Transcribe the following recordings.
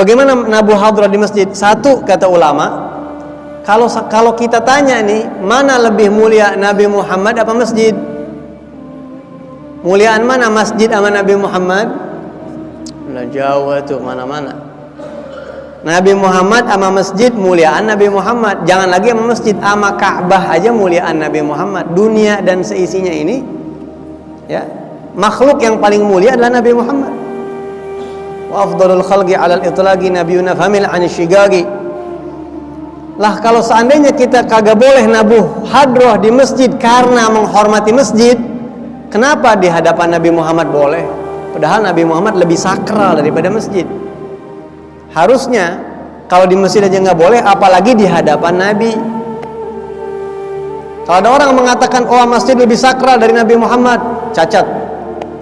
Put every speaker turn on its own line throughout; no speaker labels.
Bagaimana Nabu Hadrah di masjid? Satu, kata ulama, kalau kita tanya nih, mana lebih mulia, Nabi Muhammad apa masjid? Muliaan mana, masjid sama Nabi Muhammad? Nah, jauh tuh mana-mana. Nabi Muhammad sama masjid, muliaan Nabi Muhammad. Jangan lagi sama masjid, sama Ka'bah aja muliaan Nabi Muhammad. Dunia dan seisinya ini, ya, makhluk yang paling mulia adalah Nabi Muhammad. Wa afdalul khalqi 'alal itlaqi nabiyuna famil 'an syigagi. Lah kalau seandainya kita kagak boleh Nabu Hadrah di masjid karena menghormati masjid, kenapa di hadapan Nabi Muhammad boleh? Padahal Nabi Muhammad lebih sakral daripada masjid. Harusnya kalau di masjid aja nggak boleh, apalagi di hadapan Nabi. Kalau ada orang mengatakan, oh masjid lebih sakral dari Nabi Muhammad, cacat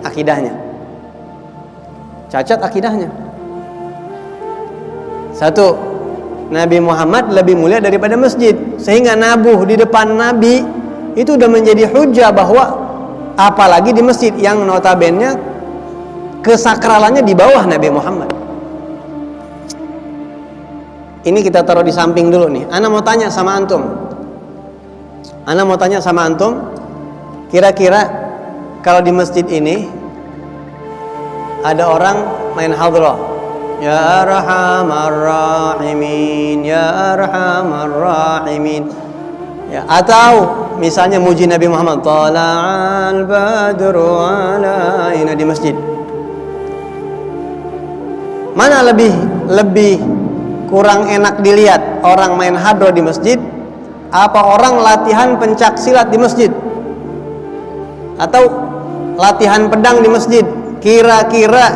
akidahnya. Cacat akidahnya. Satu, Nabi Muhammad lebih mulia daripada masjid, sehingga nabuh di depan Nabi itu udah menjadi hujah bahwa apalagi di masjid yang notabene kesakralannya di bawah Nabi Muhammad. Ini kita taruh di samping dulu nih. Ana mau tanya sama antum. Kira-kira kalau di masjid ini ada orang main hadrah, ya arhamar rahimin, ya arhamar rahimin, ya, atau misalnya muji Nabi Muhammad, tala'al badru alaina di masjid. Mana lebih kurang enak dilihat, orang main hadroh di masjid apa orang latihan pencak silat di masjid atau latihan pedang di masjid? Kira-kira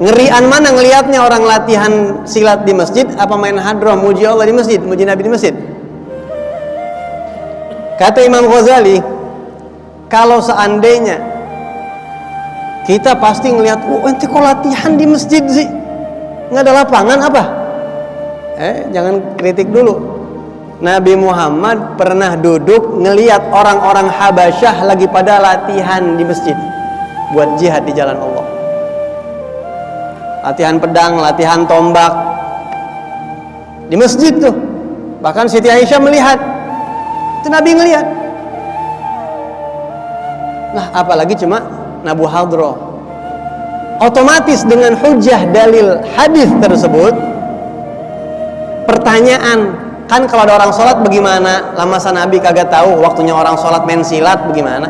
ngerian mana ngelihatnya, orang latihan silat di masjid apa main hadroh muji Allah di masjid, muji Nabi di masjid? Kata Imam Ghazali, kalau seandainya kita pasti ngelihat, oh ente kok latihan di masjid sih, nggak ada lapangan apa? Jangan kritik dulu. Nabi Muhammad pernah duduk ngelihat orang-orang Habasyah lagi pada latihan di masjid buat jihad di jalan Allah. Latihan pedang, latihan tombak di masjid tuh. Bahkan Siti Aisyah melihat, itu Nabi ngelihat. Nah, apalagi cuma Nabu Hadrah. Otomatis dengan hujah dalil hadis tersebut, pertanyaan, kan kalau ada orang sholat bagaimana? Lah masa Nabi kagak tahu waktunya orang sholat main silat bagaimana?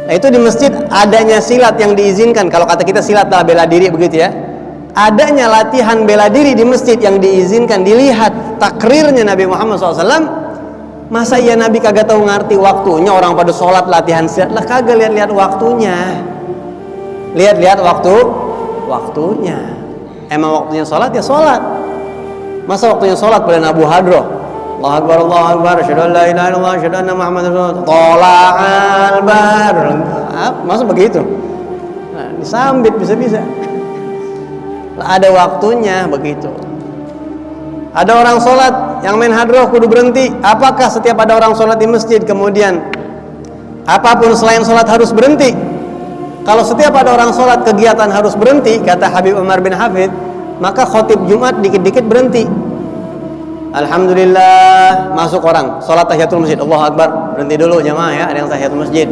Nah itu di masjid adanya silat yang diizinkan. Kalau kata kita silat adalah bela diri, begitu ya. Adanya latihan bela diri di masjid yang diizinkan, dilihat takrirnya Nabi Muhammad SAW. Masa iya Nabi kagak tahu ngerti waktunya orang pada sholat latihan silat? Lah kagak lihat-lihat waktunya. Lihat-lihat waktunya. Emang waktunya sholat ya sholat. Masa waktunya sholat pada Nabu Hadrah, Allahu Akbar, Allahu Akbar, asyhadu an la ilaha illallah, asyhadu anna Muhammadar Rasulullah, tola'al badr, masa begitu? Nah, disambit bisa-bisa. Ada waktunya begitu. Ada orang sholat yang main hadrah kudu berhenti. Apakah setiap ada orang sholat di masjid kemudian apapun selain sholat harus berhenti? Kalau setiap ada orang sholat kegiatan harus berhenti, kata Habib Umar bin Hafid, maka khotib Jumat dikit-dikit berhenti. Alhamdulillah, masuk orang sholat tahiyatul masjid, Allahu Akbar, berhenti dulu jamaah ya, ada yang tahiyatul masjid.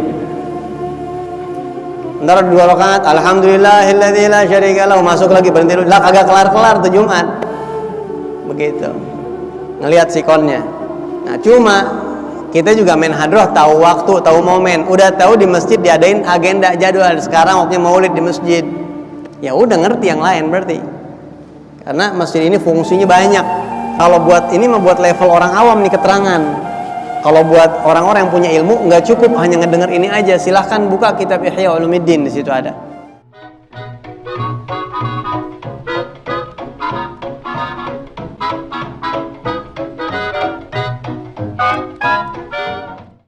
Ntar 2 rakaat, alhamdulillahilladzi la syarika lahu, masuk lagi, berhenti dulu. Lah kagak kelar-kelar tuh Jumat. Begitu. Ngelihat sikonnya. Nah, cuma kita juga main hadroh, tahu waktu, tahu momen. Udah tahu di masjid diadain agenda jadwal. Sekarang waktunya maulid di masjid. Ya udah ngerti yang lain berarti. Karena masjid ini fungsinya banyak. Kalau buat ini mah buat level orang awam nih keterangan. Kalau buat orang-orang yang punya ilmu nggak cukup hanya ngedenger ini aja. Silahkan buka kitab Ihya Ulumuddin, di situ ada.